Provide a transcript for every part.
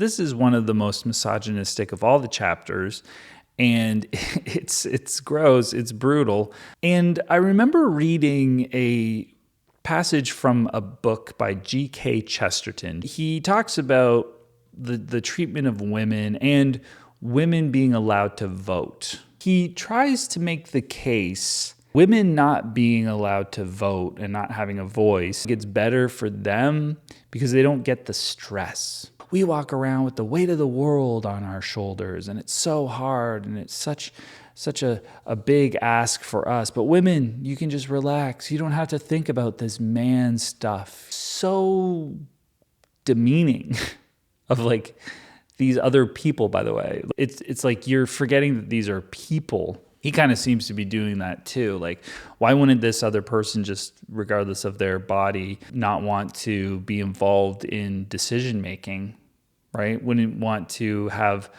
This is one of the most misogynistic of all the chapters, and it's gross, it's brutal. And I remember reading a passage from a book by G.K. Chesterton. He talks about the treatment of women and women being allowed to vote. He tries to make the case women not being allowed to vote and not having a voice gets better for them because they don't get the stress. We walk around with the weight of the world on our shoulders, and it's so hard, and it's such a big ask for us. But women, you can just relax. You don't have to think about this man stuff. So demeaning of like these other people, by the way. It's like you're forgetting that these are people. He kind of seems to be doing that too. Like, why wouldn't this other person, just regardless of their body, not want to be involved in decision making, right? Wouldn't want to have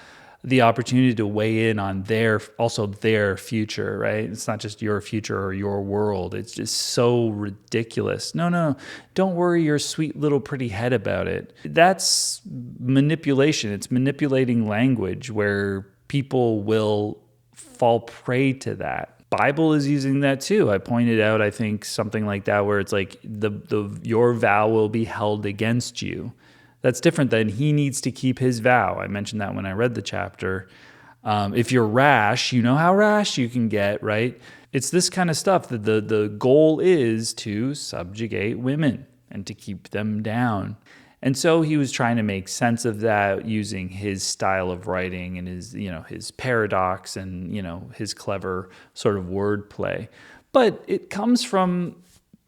the opportunity to weigh in on their future, right? It's not just your future or your world. It's just so ridiculous. No, don't worry your sweet little pretty head about it. That's manipulation. It's manipulating language where people will fall prey to that. Bible is using that too. I pointed out, I think, something like that where it's like your vow will be held against you. That's different than he needs to keep his vow. I mentioned that when I read the chapter. If you're rash, you know how rash you can get, right? It's this kind of stuff that the goal is to subjugate women and to keep them down. And so he was trying to make sense of that using his style of writing and his paradox and, his clever sort of wordplay. But it comes from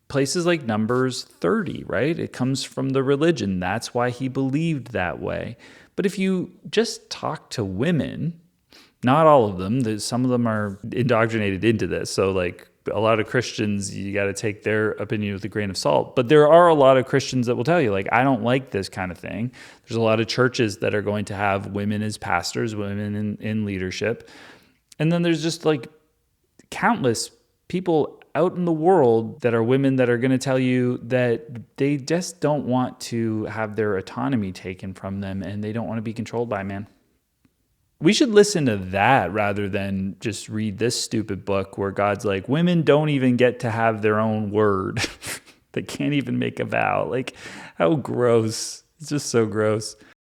places like Numbers 30, right? It comes from the religion. That's why he believed that way. But if you just talk to women, not all of them, some of them are indoctrinated into this. So like a lot of Christians, you got to take their opinion with a grain of salt. But there are a lot of Christians that will tell you, like, I don't like this kind of thing. There's a lot of churches that are going to have women as pastors, women in leadership. And then there's just like countless people out in the world that are women that are going to tell you that they just don't want to have their autonomy taken from them and they don't want to be controlled by a man. We should listen to that rather than just read this stupid book where God's like, women don't even get to have their own word. They can't even make a vow. Like, how gross. It's just so gross.